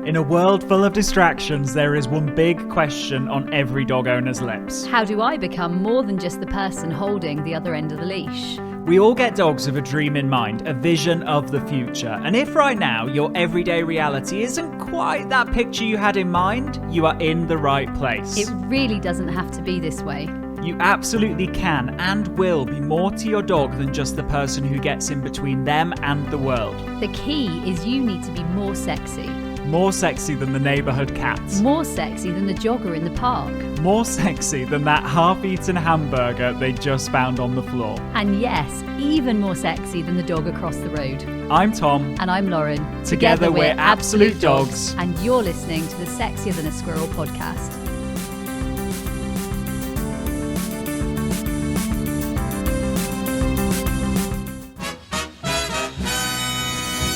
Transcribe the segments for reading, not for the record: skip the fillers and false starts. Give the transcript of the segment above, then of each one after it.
In a world full of distractions, there is one big question on every dog owner's lips. How do I become more than just the person holding the other end of the leash? We all get dogs with a dream in mind, a vision of the future. And if right now your everyday reality isn't quite that picture you had in mind, you are in the right place. It really doesn't have to be this way. You absolutely can and will be more to your dog than just the person who gets in between them and the world. The key is you need to be more sexy. More sexy than the neighbourhood cat. More sexy than the jogger in the park. More sexy than that half-eaten hamburger they just found on the floor. And yes, even more sexy than the dog across the road. I'm Tom. And I'm Lauren. Together we're Absolute Dogs. And you're listening to the Sexier Than a Squirrel podcast.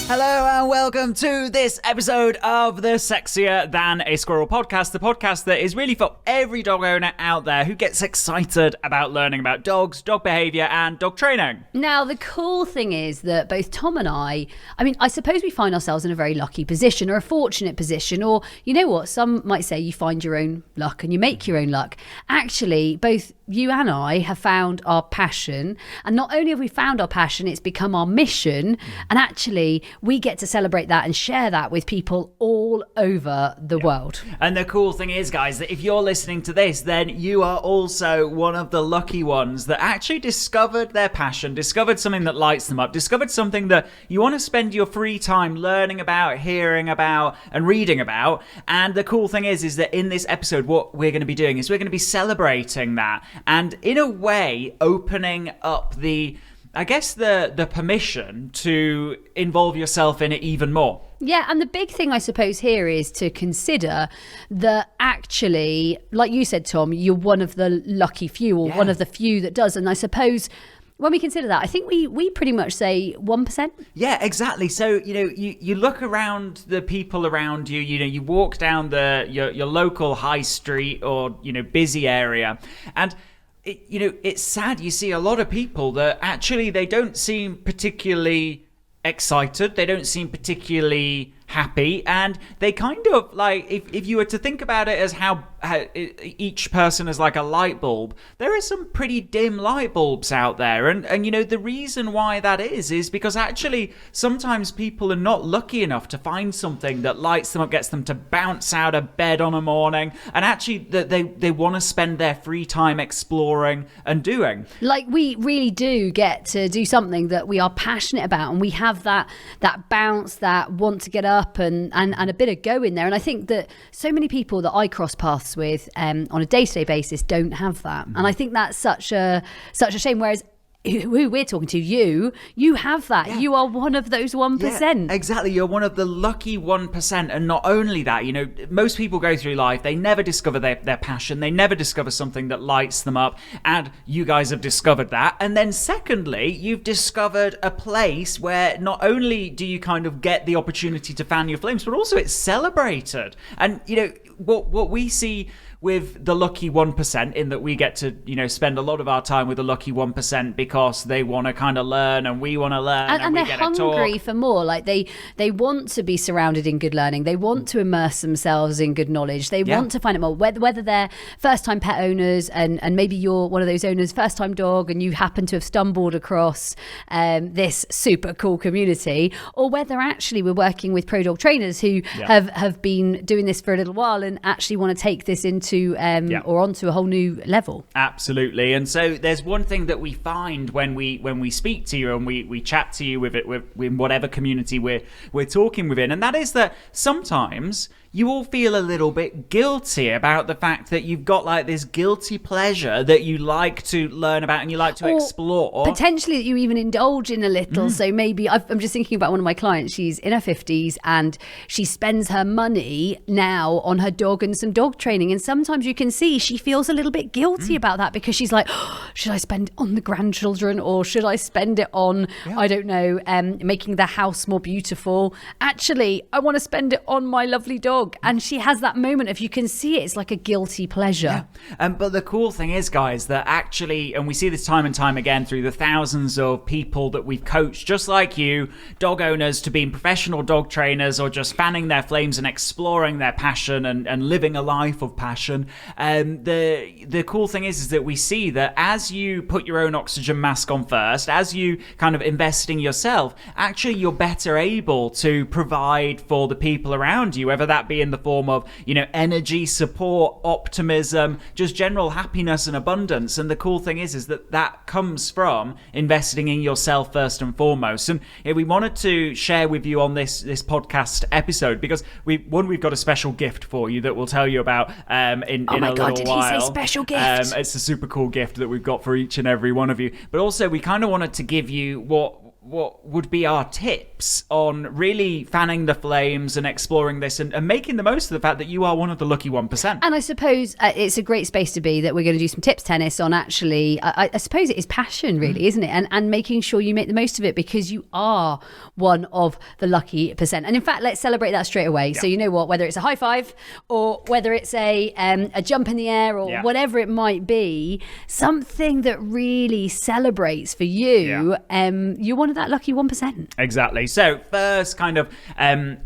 Hello and welcome to this episode of the Sexier Than a Squirrel podcast, the podcast that is really for every dog owner out there who gets excited about learning about dogs, dog behaviour and dog training. Now, the cool thing is that both Tom and I suppose we find ourselves in a very lucky position or a fortunate position, or you know what, some might say you find your own luck and you make your own luck. Actually, both you and I have found our passion, and not only have we found our passion, it's become our mission, and actually we get to celebrate that and share that with people all over the world. And the cool thing is, guys, that if you're listening to this, then you are also one of the lucky ones that actually discovered their passion, discovered something that lights them up, discovered something that you want to spend your free time learning about, hearing about and reading about. And the cool thing is that in this episode, what we're going to be doing is we're going to be celebrating that and in a way opening up the permission to involve yourself in it even more. Yeah, and the big thing I suppose here is to consider that actually, like you said, Tom, you're one of the lucky few, or one of the few that does. And I suppose when we consider that, I think we pretty much say 1%. Yeah, exactly. So, you look around the people around you, you walk down your local high street or, busy area, and it's sad. You see a lot of people that actually they don't seem particularly excited. They don't seem particularly happy, and they kind of like, if you were to think about it as how each person is like a light bulb, there are some pretty dim light bulbs out there, and the reason why that is because actually sometimes people are not lucky enough to find something that lights them up, gets them to bounce out of bed on a morning, and actually that they want to spend their free time exploring and doing. Like, we really do get to do something that we are passionate about, and we have that bounce, that want to get up and a bit of go in there. And I think that so many people that I cross paths with on a day-to-day basis don't have that. And I think that's such a shame. Whereas who we're talking to, you have that. Yeah. You are one of those 1%. Yeah, exactly. You're one of the lucky 1%. And not only that, most people go through life, they never discover their passion. They never discover something that lights them up. And you guys have discovered that. And then secondly, you've discovered a place where not only do you kind of get the opportunity to fan your flames, but also it's celebrated. And, what we see with the lucky 1%, in that we get to, spend a lot of our time with the lucky 1% because they want to kind of learn and we want to learn and they're we get hungry for more. Like they want to be surrounded in good learning. They want to immerse themselves in good knowledge. They want to find it more. Whether they're first-time pet owners and maybe you're one of those owners, first-time dog, and you happen to have stumbled across this super cool community, or whether actually we're working with pro dog trainers who have been doing this for a little while and actually want to take this into or onto a whole new level. Absolutely. And so there's one thing that we find when we speak to you and we chat to you with whatever community we're talking within, and that is that sometimes you all feel a little bit guilty about the fact that you've got like this guilty pleasure that you like to learn about and you like to explore. Potentially that you even indulge in a little. So maybe I'm just thinking about one of my clients. She's in her 50s and she spends her money now on her dog and some dog training. And sometimes you can see she feels a little bit guilty about that, because she's like, oh, should I spend it on the grandchildren, or should I spend it on, I don't know, making the house more beautiful? Actually, I want to spend it on my lovely dog. And she has that moment of, you can see it's like a guilty pleasure. But the cool thing is, guys, that actually, and we see this time and time again through the thousands of people that we've coached, just like you, dog owners, to being professional dog trainers, or just fanning their flames and exploring their passion and living a life of passion. The cool thing is that we see that as you put your own oxygen mask on first, as you kind of invest in yourself, actually you're better able to provide for the people around you, whether that be in the form of, energy, support, optimism, just general happiness and abundance. And the cool thing is that comes from investing in yourself first and foremost. And we wanted to share with you on this podcast episode, because we've got a special gift for you that we'll tell you about in a little while. Oh my God, did he say special gift? It's a super cool gift that we've got for each and every one of you. But also, we kind of wanted to give you what would be our tips on really fanning the flames and exploring this and making the most of the fact that you are one of the lucky 1%. And I suppose it's a great space to be, that we're going to do some tips tennis on actually, I suppose it is passion really, isn't it? And making sure you make the most of it, because you are one of the lucky percent. And in fact, let's celebrate that straight away. So you know what, whether it's a high five or whether it's a jump in the air or whatever it might be, something that really celebrates for you, you're one of that lucky 1%. Exactly. So first kind of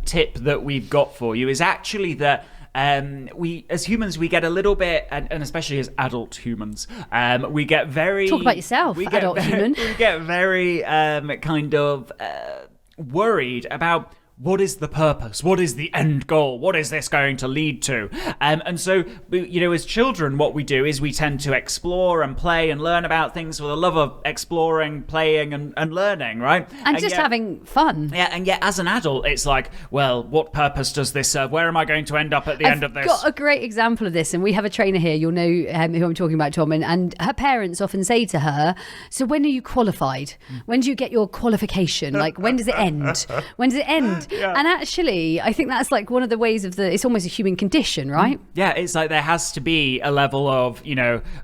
tip that we've got for you is actually that we as humans, we get a little bit, and especially as adult humans, we get very... Talk about yourself, adult human. We get very kind of worried about, what is the purpose? What is the end goal? What is this going to lead to? And so, as children, what we do is we tend to explore and play and learn about things for the love of exploring, playing and learning, right? And just having fun. Yeah, and yet as an adult, it's like, well, what purpose does this serve? Where am I going to end up at the end of this? I've got a great example of this, and we have a trainer here, you'll know who I'm talking about, Tom, and her parents often say to her, so when are you qualified? When do you get your qualification? Like, when does it end? When does it end? Yeah. And actually, I think that's like one of the ways of it's almost a human condition, right? Yeah, it's like there has to be a level of,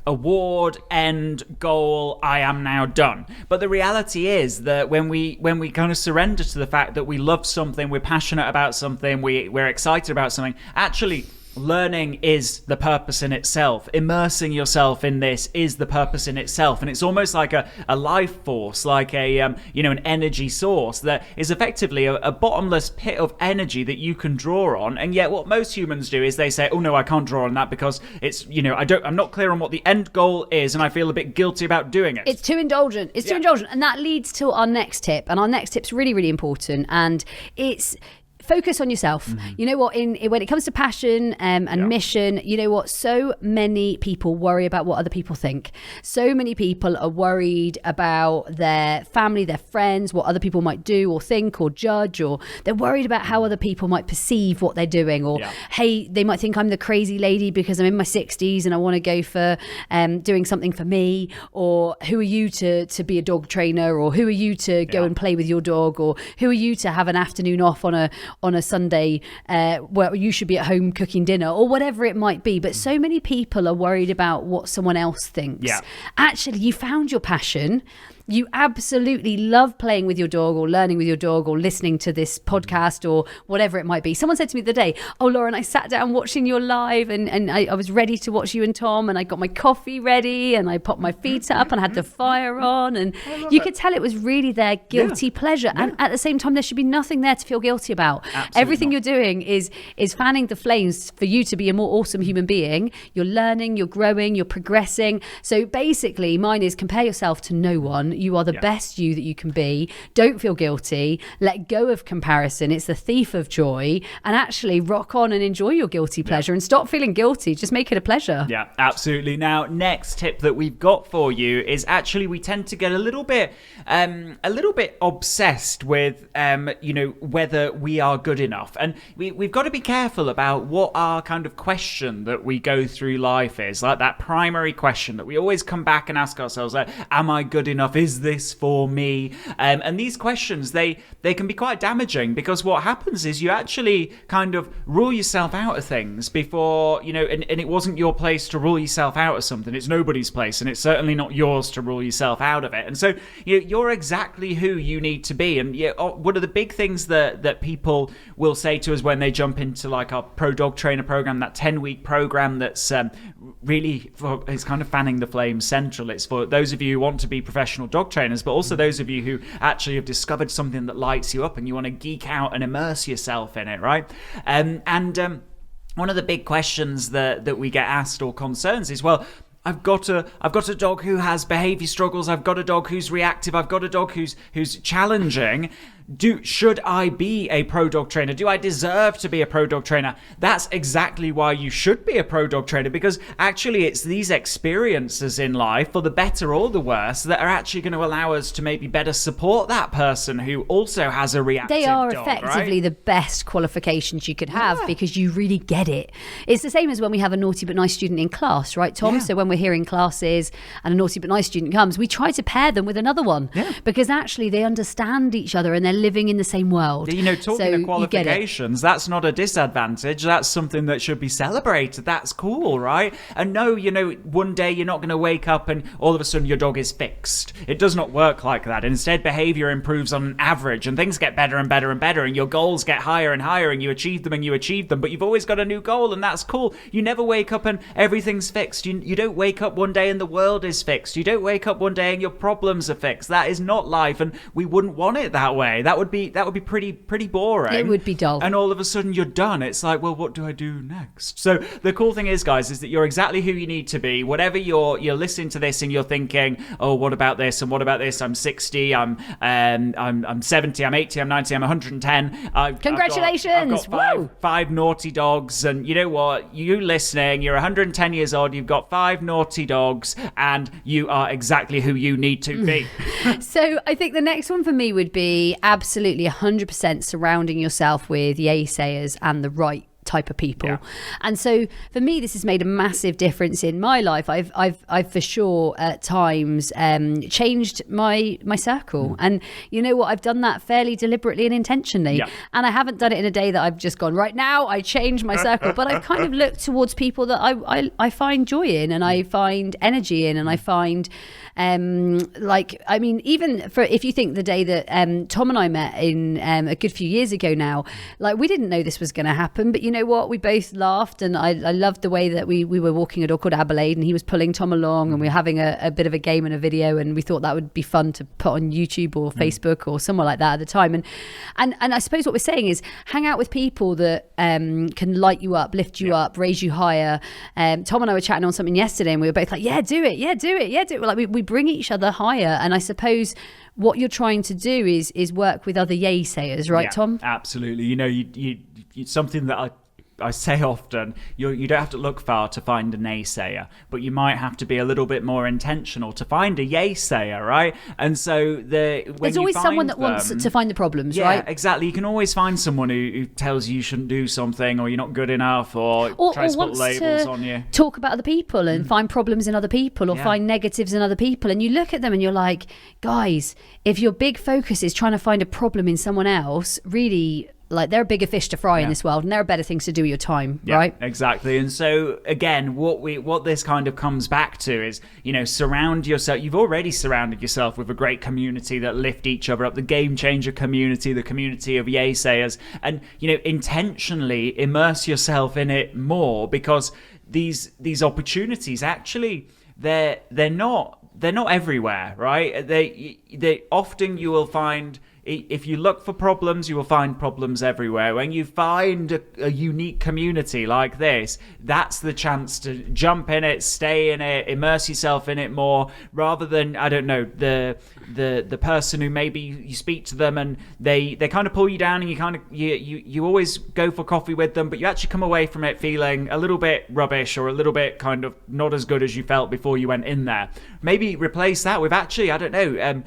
award, end, goal, I am now done. But the reality is that when we kind of surrender to the fact that we love something, we're passionate about something, we're excited about something, actually learning is the purpose in itself. Immersing yourself in this is the purpose in itself. And it's almost like a life force, like an energy source that is effectively a bottomless pit of energy that you can draw on. And yet what most humans do is they say, oh no, I can't draw on that because it's, I'm not clear on what the end goal is and I feel a bit guilty about doing it. It's too indulgent. Too indulgent. And that leads to our next tip. And our next tip's really, really important. And it's focus on yourself. Mm-hmm. You know what, when it comes to passion and mission, you know what, so many people worry about what other people think. So many people are worried about their family, their friends, what other people might do or think or judge, or they're worried about how other people might perceive what they're doing, or hey, they might think I'm the crazy lady because I'm in my 60s and I want to go for doing something for me, or who are you to be a dog trainer, or who are you to go and play with your dog, or who are you to have an afternoon off on a Sunday where you should be at home cooking dinner, or whatever it might be. But so many people are worried about what someone else thinks. Actually, you found your passion. You absolutely love playing with your dog or learning with your dog or listening to this podcast or whatever it might be. Someone said to me the other day, oh, Lauren, I sat down watching your live and I was ready to watch you and Tom, and I got my coffee ready and I popped my feet up and I had the fire on, and you could tell it was really their guilty pleasure. And at the same time, there should be nothing there to feel guilty about. Absolutely Everything you're doing is fanning the flames for you to be a more awesome human being. You're learning, you're growing, you're progressing. So basically, mine is compare yourself to no one. You are the best you that you can be. Don't feel guilty. Let go of comparison. It's the thief of joy. And actually rock on and enjoy your guilty pleasure and stop feeling guilty. Just make it a pleasure. Yeah, absolutely. Now, next tip that we've got for you is actually we tend to get a little bit obsessed with, whether we are good enough. And we've got to be careful about what our kind of question that we go through life is. Like that primary question that we always come back and ask ourselves, like, am I good enough? Is this for me? And these questions, they can be quite damaging, because what happens is you actually kind of rule yourself out of things before, and it wasn't your place to rule yourself out of something. It's nobody's place, and it's certainly not yours to rule yourself out of it. And so you're exactly who you need to be. And one of the big things that people will say to us when they jump into like our Pro Dog Trainer program, that 10-week program that's really it's kind of fanning the flames central. It's for those of you who want to be professional dog trainers, but also those of you who actually have discovered something that lights you up and you want to geek out and immerse yourself in it, right? One of the big questions that we get asked, or concerns, is, well, I've got a dog who has behavior struggles. I've got a dog who's reactive. I've got a dog who's challenging. Should I be a pro dog trainer? Do I deserve to be a pro dog trainer? That's exactly why you should be a pro dog trainer, because actually it's these experiences in life, for the better or the worse, that are actually going to allow us to maybe better support that person who also has a reactive dog. They are effectively the best qualifications you could have, because you really get it. It's the same as when we have a naughty but nice student in class, right, Tom? Yeah. So when we're here in classes and a naughty but nice student comes, we try to pair them with another one, because actually they understand each other and they're living in the same world. Talking of qualifications, that's not a disadvantage. That's something that should be celebrated. That's cool, right? And no, one day you're not going to wake up and all of a sudden your dog is fixed. It does not work like that. Instead, behavior improves on an average, and things get better and better and better, and your goals get higher and higher, and you achieve them, but you've always got a new goal, and that's cool. You never wake up and everything's fixed. You don't wake up one day and the world is fixed. You don't wake up one day and your problems are fixed. That is not life, and we wouldn't want it that way. That would be pretty boring. It would be dull. And all of a sudden you're done. It's like, well, what do I do next? So the cool thing is, guys, is that you're exactly who you need to be. Whatever you're listening to this and you're thinking, oh, what about this? And what about this? I'm 60. I'm 70. I'm 80. I'm 90. I'm 110. Congratulations! I've got five naughty dogs. And you know what? You listening, you're 110 years old. You've got 5 naughty dogs, and you are exactly who you need to be. So I think the next one for me would be absolutely 100% surrounding yourself with yay sayers and the right type of people. Yeah. And so for me, this has made a massive difference in my life. I've for sure at times changed my circle. And you know what? I've done that fairly deliberately and intentionally. Yeah. And I haven't done it in a day that I've just gone, right now I changed my circle, but I've kind of looked towards people that I find joy in, and I find energy in, and I find even for, if you think the day that Tom and I met in a good few years ago now, like, we didn't know this was going to happen, but you know what, we both laughed, and I loved the way that we were walking a dog called Adelaide, and he was pulling Tom along, and we were having a bit of a game and a video, and we thought that would be fun to put on YouTube or Facebook or somewhere like that at the time. And I suppose what we're saying is, hang out with people that can light you up, lift you up, raise you higher. Tom and I were chatting on something yesterday, and we were both like, yeah, do it. Like, we bring each other higher. And I suppose what you're trying to do is work with other yay sayers, right, Tom? Absolutely. You something that I say often, you don't have to look far to find a naysayer, but you might have to be a little bit more intentional to find a yay sayer, right? And so there's always someone that wants to find the problems, right? Yeah, exactly. You can always find someone who tells you shouldn't do something, or you're not good enough, or tries to put labels on you. Talk about other people and find problems in other people, or find negatives in other people. And you look at them and you're like, guys, if your big focus is trying to find a problem in someone else, really, like, there are bigger fish to fry in this world, and there are better things to do with your time, right? Exactly. And so again, what this kind of comes back to is, surround yourself. You've already surrounded yourself with a great community that lift each other up, the Game Changer community, the community of yay sayers, and intentionally immerse yourself in it more, because these opportunities actually they're not everywhere, right? They often, you will find, if you look for problems, you will find problems everywhere. When you find a unique community like this, that's the chance to jump in it, stay in it, immerse yourself in it more, rather than, I don't know, the person who maybe you speak to them and they kind of pull you down, and you always go for coffee with them, but you actually come away from it feeling a little bit rubbish, or a little bit kind of not as good as you felt before you went in there. Maybe replace that with, actually, I don't know,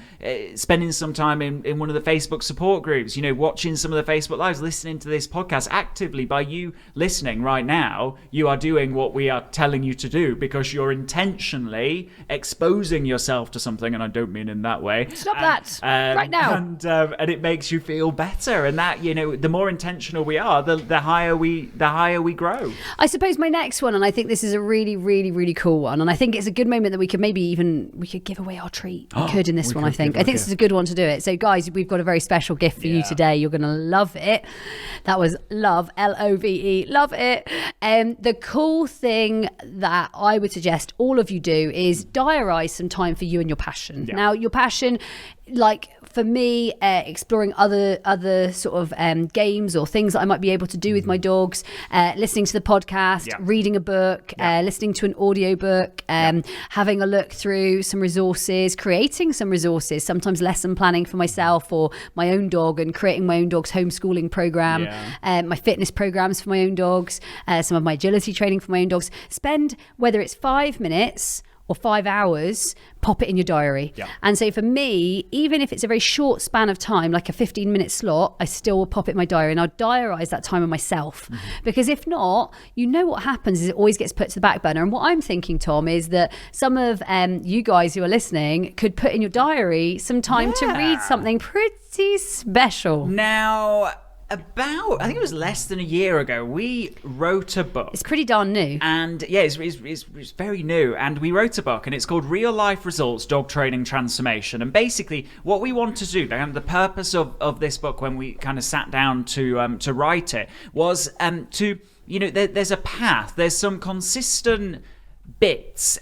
spending some time in one of the Facebook support groups, watching some of the Facebook lives, listening to this podcast actively. By you listening right now, you are doing what we are telling you to do, because you're intentionally exposing yourself to something, and I don't mean in that way. Stop that right now. And it makes you feel better, and that the more intentional we are, the higher we grow. I suppose my next one, and I think this is a really, really, really cool one, and I think it's a good moment that we could give away our treat. We could in this one, I think. This is a good one to do it. So guys, we've got a very special gift for you today. You're going to love it. That was love, Love, love it. The cool thing that I would suggest all of you do is diarise some time for you and your passion. Now, your passion, like for me, exploring other sort of games or things that I might be able to do with my dogs, listening to the podcast, reading a book, listening to an audiobook, having a look through some resources, creating some resources, sometimes lesson planning for myself or my own dog, and creating my own dog's homeschooling program, my fitness programs for my own dogs, some of my agility training for my own dogs. Spend, whether it's 5 minutes or 5 hours, pop it in your diary. And so for me, even if it's a very short span of time, like a 15-minute slot, I still will pop it in my diary, and I'll diarise that time of myself. Because if not, what happens is it always gets put to the back burner. And what I'm thinking, Tom, is that some of you guys who are listening could put in your diary some time to read something pretty special. Now, I think it was less than a year ago, we wrote a book. It's pretty darn new. And it's very new. And we wrote a book, and it's called Real Life Results, Dog Training Transformation. And basically what we want to do, the purpose of this book when we kind of sat down to write it, was there's a path, there's some consistent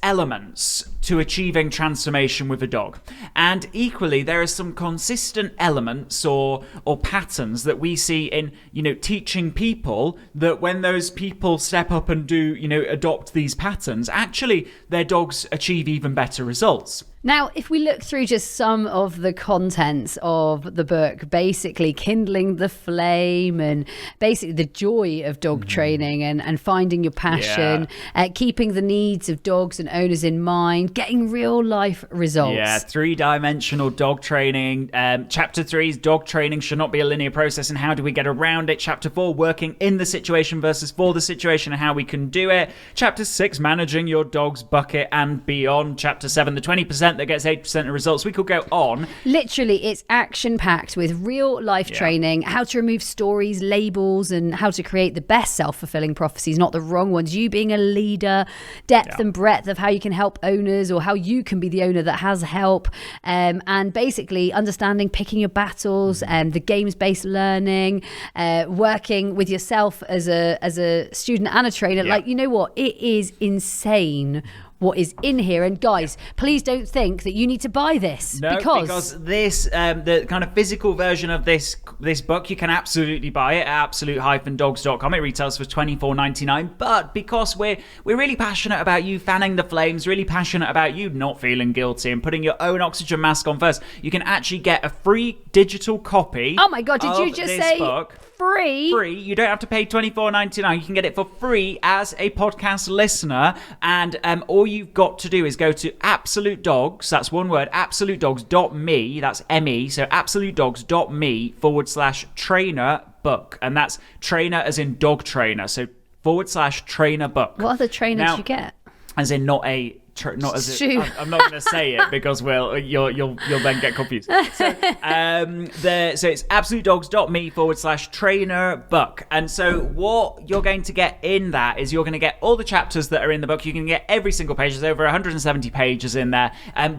elements to achieving transformation with a dog, and equally there are some consistent elements or patterns that we see in teaching people, that when those people step up and do adopt these patterns, actually their dogs achieve even better results. Now, if we look through just some of the contents of the book, basically kindling the flame and basically the joy of dog training and finding your passion, keeping the needs of dogs and owners in mind, getting real life results. 3-dimensional dog training. Chapter 3 is dog training should not be a linear process, and how do we get around it? Chapter 4, working in the situation versus for the situation and how we can do it. Chapter 6, managing your dog's bucket and beyond. Chapter 7, the 20% that gets 80% of results. We could go on. Literally, it's action-packed with real life training, how to remove stories, labels, and how to create the best self-fulfilling prophecies, not the wrong ones. You being a leader, depth and breadth of how you can help owners, or how you can be the owner that has help, and basically understanding picking your battles, the games-based learning, working with yourself as a student and a trainer. Like, it is insane what is in here. And guys, please don't think that you need to buy this. No, because this, the kind of physical version of this book, you can absolutely buy it at absolute-dogs.com. It retails for $24.99. But because we're really passionate about you fanning the flames, really passionate about you not feeling guilty and putting your own oxygen mask on first, you can actually get a free digital copy. Oh my God, did you just say book. Free? You don't have to pay $24.99. You can get it for free as a podcast listener, and all you've got to do is go to Absolute Dogs, that's one word, absolutedogs.me, that's M-E, so absolutedogs.me/trainer book, and that's trainer as in dog trainer, so /trainer book. What other trainer did you get? As in not a not as it, I'm not going to say it because you'll then get confused. So it's absolutedogs.me/trainer book. And so what you're going to get in that is you're going to get all the chapters that are in the book. You can get every single page. There's over 170 pages in there.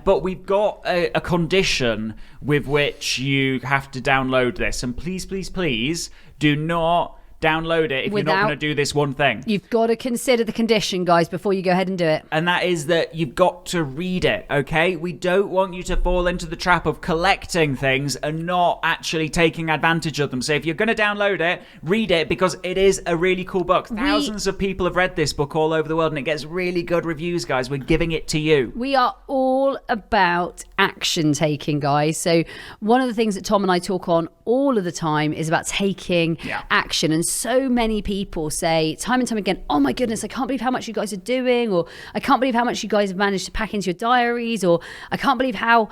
But we've got a condition with which you have to download this. And please, please, please do not download it if you're not going to do this one thing. You've got to consider the condition, guys, before you go ahead and do it. And that is that you've got to read it, okay? We don't want you to fall into the trap of collecting things and not actually taking advantage of them. So if you're going to download it, read it, because it is a really cool book. Thousands of people have read this book all over the world, and it gets really good reviews, guys. We're giving it to you. We are all about action taking, guys. So one of the things that Tom and I talk on all of the time is about taking action. And so many people say time and time again, oh my goodness, I can't believe how much you guys are doing, or I can't believe how much you guys have managed to pack into your diaries, or I can't believe how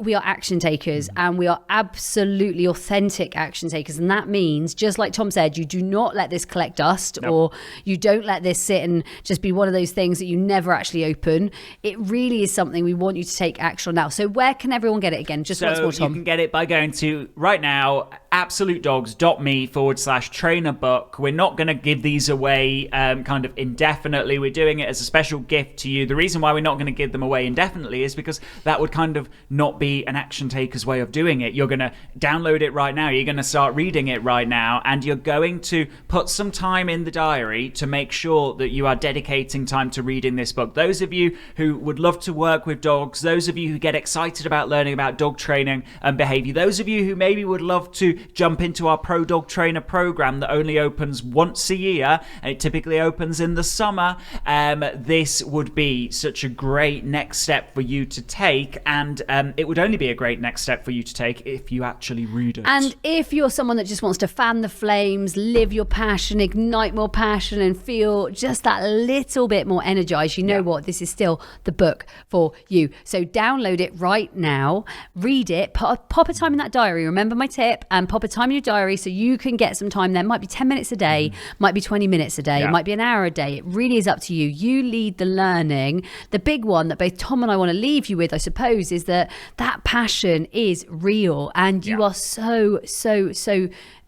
we are action takers, and we are absolutely authentic action takers. And that means, just like Tom said, you do not let this collect dust. Nope. Or you don't let this sit and just be one of those things that you never actually open. It really is something we want you to take action on now. So where can everyone get it again? Just once more, Tom. You can get it by going to, right now, absolutedogs.me/trainer book. We're not going to give these away kind of indefinitely. We're doing it as a special gift to you. The reason why we're not going to give them away indefinitely is because that would kind of not be an action taker's way of doing it. You're going to download it right now. You're going to start reading it right now, and you're going to put some time in the diary to make sure that you are dedicating time to reading this book. Those of you who would love to work with dogs, those of you who get excited about learning about dog training and behavior, those of you who maybe would love to jump into our Pro Dog Trainer program that only opens once a year, and it typically opens in the summer, this would be such a great next step for you to take, and it would only be a great next step for you to take if you actually read it. And if you're someone that just wants to fan the flames, live your passion, ignite more passion, and feel just that little bit more energized, you know what? This is still the book for you. So download it right now, read it, pop a time in that diary. Remember my tip, and pop a time in your diary so you can get some time there. It might be 10 minutes a day, might be 20 minutes a day, it might be an hour a day. It really is up to you. You lead the learning. The big one that both Tom and I want to leave you with, I suppose, is that passion is real, and you are so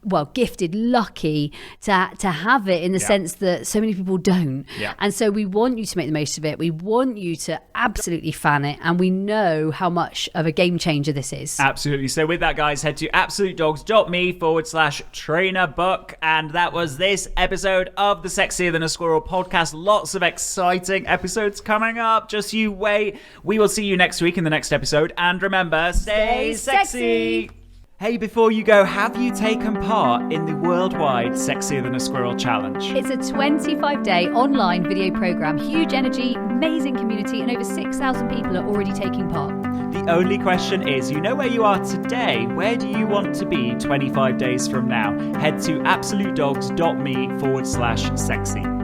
well, gifted, lucky to have it, in the sense that so many people don't. And so we want you to make the most of it. We want you to absolutely fan it, and we know how much of a game changer this is. Absolutely. So with that, guys, head to absolutedogs.me/trainer book. And that was this episode of the Sexier Than a Squirrel podcast. Lots of exciting episodes coming up. Just you wait. We will see you next week in the next episode. And remember, stay sexy. Hey, before you go, have you taken part in the worldwide Sexier Than a Squirrel challenge? It's a 25-day online video program, huge energy, amazing community, and over 6,000 people are already taking part. The only question is, you know where you are today, where do you want to be 25 days from now? Head to absolutedogs.me/sexy.